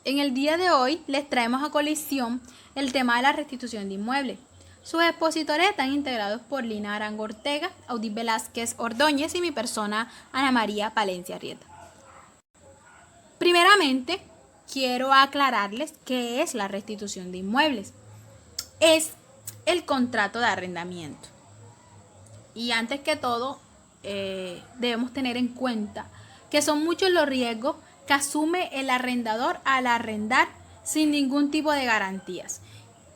En el día de hoy les traemos a colisión el tema de la restitución de inmuebles. Sus expositores están integrados por Lina Arango Ortega, Audit Velázquez Ordóñez y mi persona Ana María Palencia Arrieta. Primeramente, quiero aclararles qué es la restitución de inmuebles. Es el contrato de arrendamiento. Y antes que todo, debemos tener en cuenta que son muchos los riesgos que asume el arrendador al arrendar sin ningún tipo de garantías.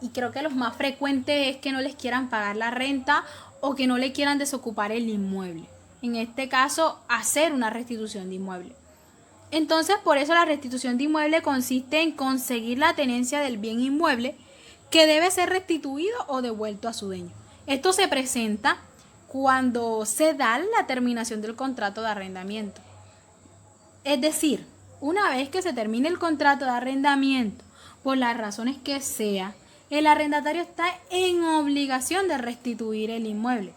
Y creo que los más frecuentes es que no les quieran pagar la renta o que no le quieran desocupar el inmueble. En este caso, hacer una restitución de inmueble. Entonces, por eso la restitución de inmueble consiste en conseguir la tenencia del bien inmueble que debe ser restituido o devuelto a su dueño. Esto se presenta cuando se da la terminación del contrato de arrendamiento. Es decir, una vez que se termine el contrato de arrendamiento, por las razones que sea, el arrendatario está en obligación de restituir el inmueble.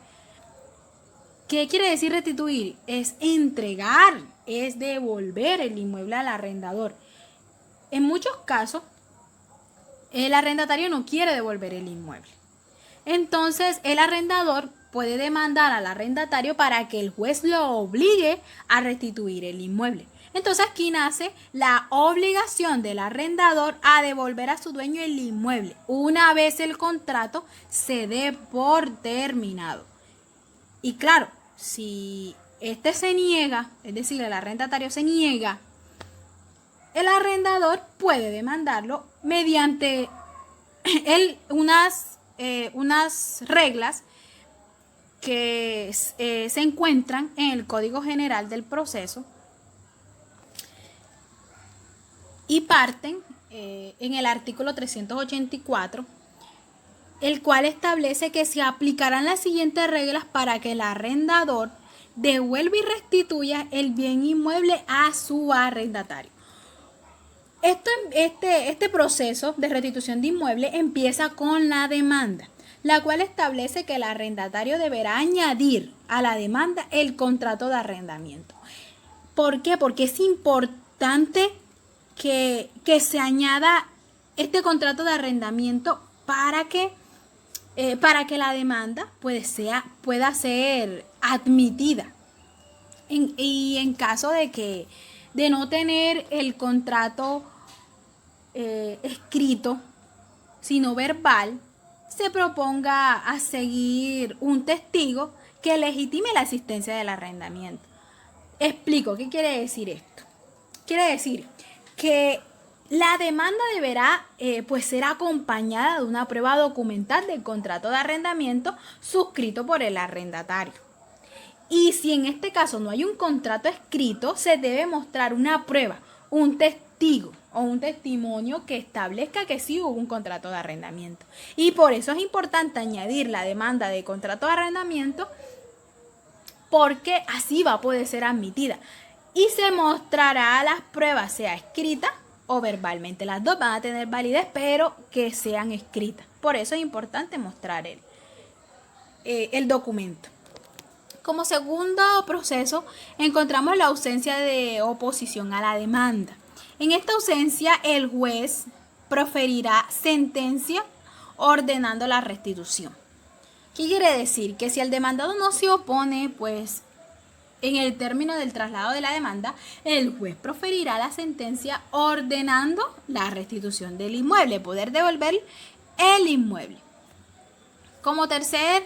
¿Qué quiere decir restituir? Es entregar, es devolver el inmueble al arrendador. En muchos casos, el arrendatario no quiere devolver el inmueble. Entonces, el arrendador puede demandar al arrendatario para que el juez lo obligue a restituir el inmueble. Entonces aquí nace la obligación del arrendador a devolver a su dueño el inmueble una vez el contrato se dé por terminado. Y claro, si este se niega, es decir, el arrendatario se niega, el arrendador puede demandarlo mediante unas reglas que se encuentran en el Código General del Proceso y parten en el artículo 384, el cual establece que se aplicarán las siguientes reglas para que el arrendador devuelva y restituya el bien inmueble a su arrendatario. Este proceso de restitución de inmueble empieza con la demanda, la cual establece que el arrendatario deberá añadir a la demanda el contrato de arrendamiento. ¿Por qué? Porque es importante que se añada este contrato de arrendamiento para que la demanda pueda ser admitida. Y en caso de no tener el contrato escrito, sino verbal, se proponga a seguir un testigo que legitime la existencia del arrendamiento. Explico, ¿qué quiere decir esto? Quiere decir que la demanda deberá ser acompañada de una prueba documental del contrato de arrendamiento suscrito por el arrendatario. Y si en este caso no hay un contrato escrito, se debe mostrar una prueba, un testigo o un testimonio que establezca que sí hubo un contrato de arrendamiento. Y por eso es importante añadir la demanda de contrato de arrendamiento, porque así va a poder ser admitida. Y se mostrará las pruebas, sea escrita o verbalmente. Las dos van a tener validez, pero que sean escritas. Por eso es importante mostrar el documento. Como segundo proceso, encontramos la ausencia de oposición a la demanda. En esta ausencia, el juez proferirá sentencia ordenando la restitución. ¿Qué quiere decir? Que si el demandado no se opone, pues en el término del traslado de la demanda, el juez proferirá la sentencia ordenando la restitución del inmueble, poder devolver el inmueble. Como tercer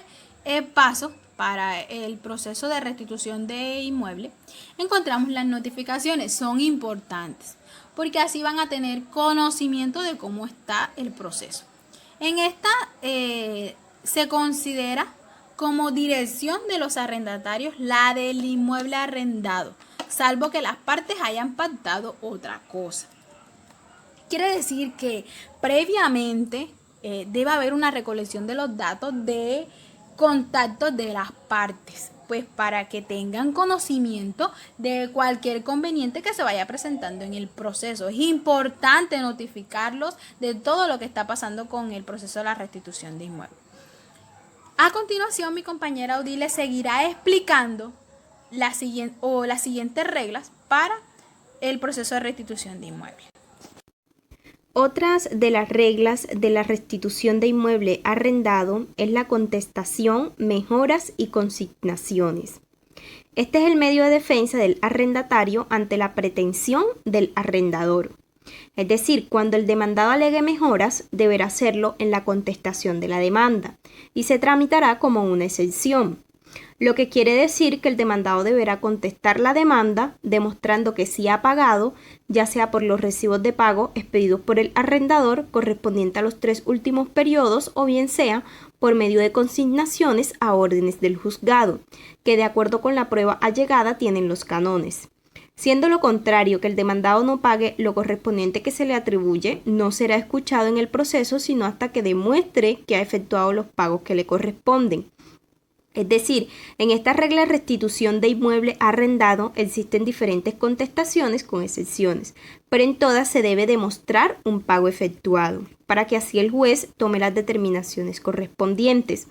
paso para el proceso de restitución de inmueble, encontramos las notificaciones. Son importantes porque así van a tener conocimiento de cómo está el proceso. En esta se considera como dirección de los arrendatarios la del inmueble arrendado, salvo que las partes hayan pactado otra cosa. Quiere decir que previamente debe haber una recolección de los datos de contactos de las partes, pues para que tengan conocimiento de cualquier conveniente que se vaya presentando en el proceso. Es importante notificarlos de todo lo que está pasando con el proceso de la restitución de inmuebles. A continuación, mi compañera Audí le seguirá explicando las siguientes reglas para el proceso de restitución de inmuebles. Otras de las reglas de la restitución de inmueble arrendado es la contestación, mejoras y consignaciones. Este es el medio de defensa del arrendatario ante la pretensión del arrendador. Es decir, cuando el demandado alegue mejoras, deberá hacerlo en la contestación de la demanda y se tramitará como una exención. Lo que quiere decir que el demandado deberá contestar la demanda demostrando que sí ha pagado, ya sea por los recibos de pago expedidos por el arrendador correspondiente a los 3 últimos periodos o bien sea por medio de consignaciones a órdenes del juzgado, que de acuerdo con la prueba allegada tienen los cánones. Siendo lo contrario que el demandado no pague lo correspondiente que se le atribuye, no será escuchado en el proceso sino hasta que demuestre que ha efectuado los pagos que le corresponden. Es decir, en esta regla de restitución de inmueble arrendado existen diferentes contestaciones con excepciones, pero en todas se debe demostrar un pago efectuado, para que así el juez tome las determinaciones correspondientes.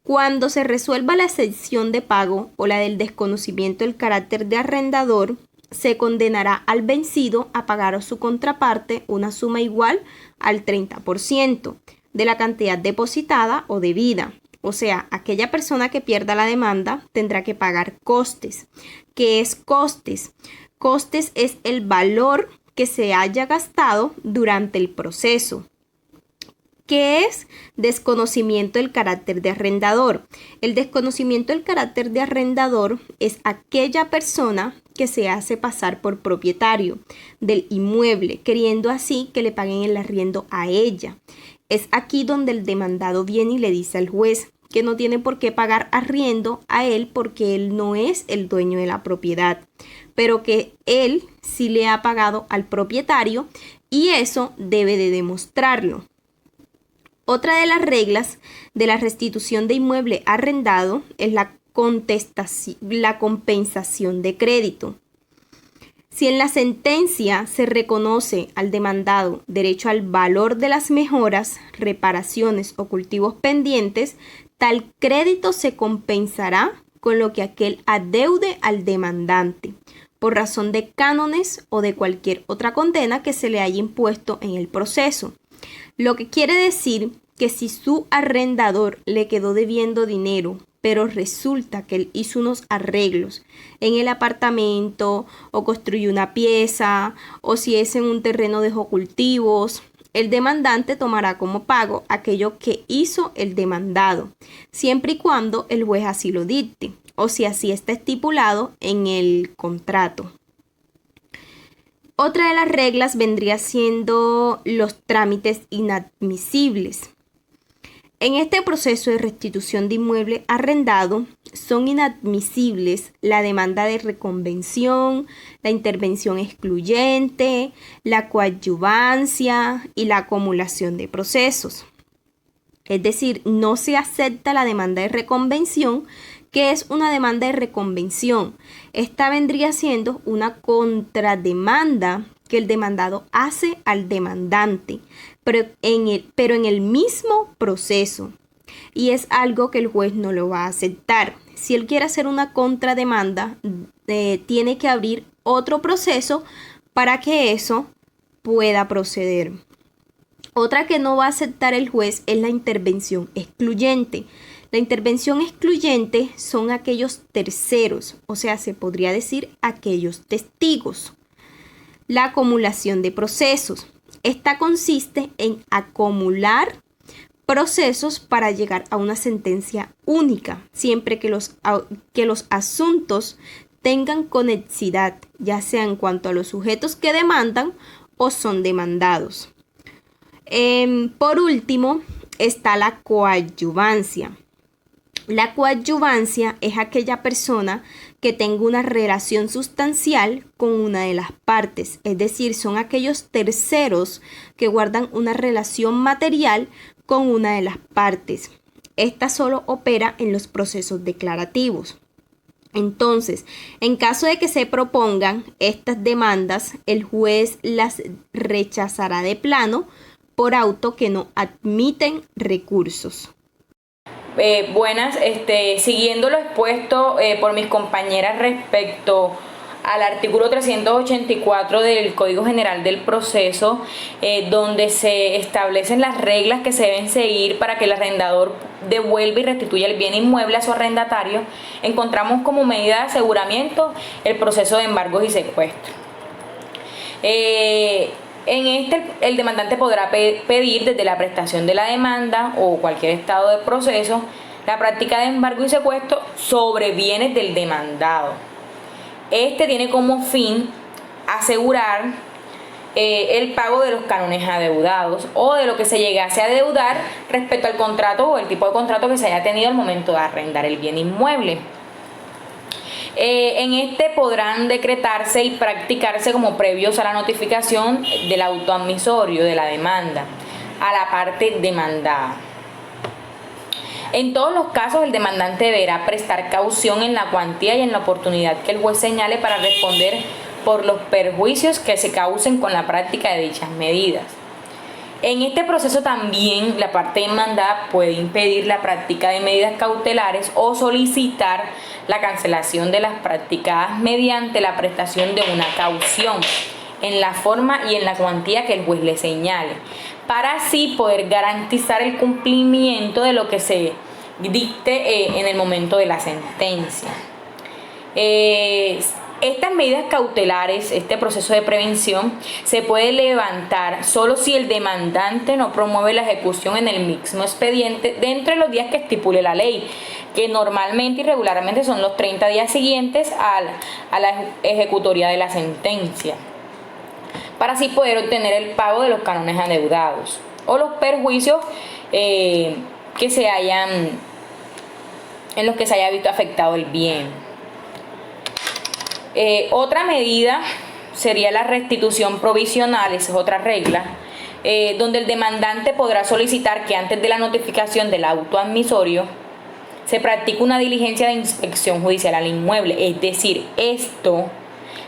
Cuando se resuelva la excepción de pago o la del desconocimiento del carácter de arrendador, se condenará al vencido a pagar a su contraparte una suma igual al 30% de la cantidad depositada o debida. O sea, aquella persona que pierda la demanda tendrá que pagar costes. ¿Qué es costes? Costes es el valor que se haya gastado durante el proceso. ¿Qué es desconocimiento del carácter de arrendador? El desconocimiento del carácter de arrendador es aquella persona que se hace pasar por propietario del inmueble, queriendo así que le paguen el arriendo a ella. Es aquí donde el demandado viene y le dice al juez que no tiene por qué pagar arriendo a él porque él no es el dueño de la propiedad, pero que él sí le ha pagado al propietario y eso debe de demostrarlo. Otra de las reglas de la restitución de inmueble arrendado es la compensación de crédito. Si en la sentencia se reconoce al demandado derecho al valor de las mejoras, reparaciones o cultivos pendientes, tal crédito se compensará con lo que aquel adeude al demandante, por razón de cánones o de cualquier otra condena que se le haya impuesto en el proceso. Lo que quiere decir que si su arrendador le quedó debiendo dinero, pero resulta que él hizo unos arreglos en el apartamento o construyó una pieza o si es en un terreno dejó cultivos, el demandante tomará como pago aquello que hizo el demandado, siempre y cuando el juez así lo dicte o si así está estipulado en el contrato. Otra de las reglas vendría siendo los trámites inadmisibles. En este proceso de restitución de inmueble arrendado son inadmisibles la demanda de reconvención, la intervención excluyente, la coadyuvancia y la acumulación de procesos. Es decir, no se acepta la demanda de reconvención, que es una demanda de reconvención. Esta vendría siendo una contrademanda que el demandado hace al demandante, pero en el mismo proceso. Y es algo que el juez no lo va a aceptar. Si él quiere hacer una contrademanda, tiene que abrir otro proceso para que eso pueda proceder. Otra que no va a aceptar el juez es la intervención excluyente. La intervención excluyente son aquellos terceros, o sea, se podría decir aquellos testigos. La acumulación de procesos. Esta consiste en acumular procesos para llegar a una sentencia única, siempre que los asuntos tengan conexidad, ya sea en cuanto a los sujetos que demandan o son demandados. Por último, está la coadyuvancia. La coadyuvancia es aquella persona que tenga una relación sustancial con una de las partes, es decir, son aquellos terceros que guardan una relación material con una de las partes. Esta solo opera en los procesos declarativos. Entonces, en caso de que se propongan estas demandas, el juez las rechazará de plano por auto que no admiten recursos. Buenas, siguiendo lo expuesto por mis compañeras respecto al artículo 384 del Código General del Proceso, donde se establecen las reglas que se deben seguir para que el arrendador devuelva y restituya el bien inmueble a su arrendatario, encontramos como medida de aseguramiento el proceso de embargos y secuestro. En este, el demandante podrá pedir desde la prestación de la demanda o cualquier estado de proceso la práctica de embargo y secuestro sobre bienes del demandado. Este tiene como fin asegurar el pago de los cánones adeudados o de lo que se llegase a adeudar respecto al contrato o el tipo de contrato que se haya tenido al momento de arrendar el bien inmueble. En este podrán decretarse y practicarse como previos a la notificación del auto admisorio de la demanda a la parte demandada. En todos los casos, el demandante deberá prestar caución en la cuantía y en la oportunidad que el juez señale para responder por los perjuicios que se causen con la práctica de dichas medidas. En este proceso también la parte demandada puede impedir la práctica de medidas cautelares o solicitar la cancelación de las practicadas mediante la prestación de una caución en la forma y en la cuantía que el juez le señale, para así poder garantizar el cumplimiento de lo que se dicte en el momento de la sentencia. Estas medidas cautelares, este proceso de prevención, se puede levantar solo si el demandante no promueve la ejecución en el mismo expediente dentro de los días que estipule la ley, que normalmente y regularmente son los 30 días siguientes a la ejecutoria de la sentencia, para así poder obtener el pago de los cánones adeudados o los perjuicios en los que se haya visto afectado el bien. Otra medida sería la restitución provisional, esa es otra regla, donde el demandante podrá solicitar que antes de la notificación del auto admisorio se practique una diligencia de inspección judicial al inmueble, es decir, esto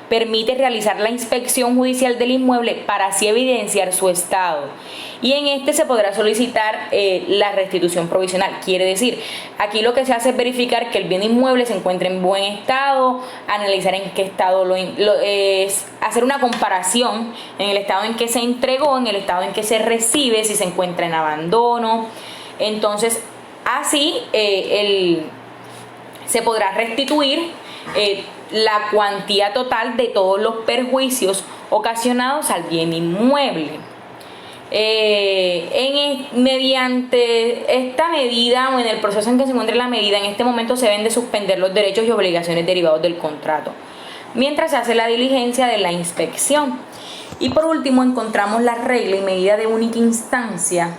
permite realizar la inspección judicial del inmueble para así evidenciar su estado, y en este se podrá solicitar la restitución provisional. Quiere decir, aquí lo que se hace es verificar que el bien inmueble se encuentre en buen estado, analizar en qué estado hacer una comparación en el estado en que se entregó, en el estado en que se recibe, si se encuentra en abandono. Entonces así se podrá restituir la cuantía total de todos los perjuicios ocasionados al bien inmueble. Mediante esta medida o en el proceso en que se encuentre la medida, en este momento se deben de suspender los derechos y obligaciones derivados del contrato, mientras se hace la diligencia de la inspección. Y por último encontramos la regla y medida de única instancia,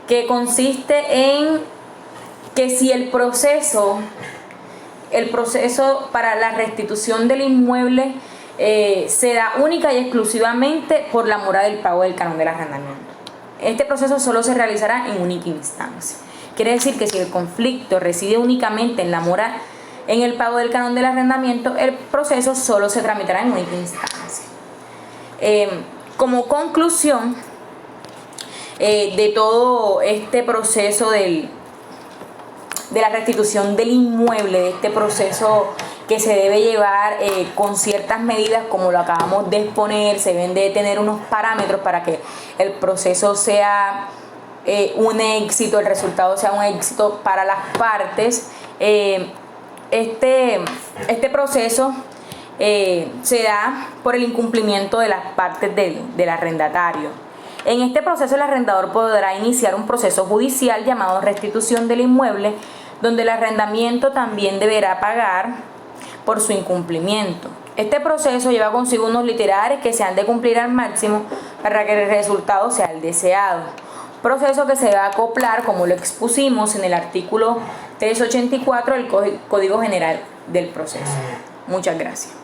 que consiste en que si el proceso para la restitución del inmueble se da única y exclusivamente por la mora del pago del canon del arrendamiento. Este proceso solo se realizará en única instancia. Quiere decir que si el conflicto reside únicamente en la mora en el pago del canon del arrendamiento, el proceso solo se tramitará en única instancia. Como conclusión de todo este proceso de la restitución del inmueble, de este proceso que se debe llevar con ciertas medidas, como lo acabamos de exponer, se deben de tener unos parámetros para que el proceso sea un éxito, el resultado sea un éxito para las partes. Este proceso se da por el incumplimiento de las partes del arrendatario. En este proceso el arrendador podrá iniciar un proceso judicial llamado restitución del inmueble, donde el arrendamiento también deberá pagar por su incumplimiento. Este proceso lleva consigo unos literales que se han de cumplir al máximo para que el resultado sea el deseado. Proceso que se va a acoplar, como lo expusimos en el artículo 384 del Código General del Proceso. Muchas gracias.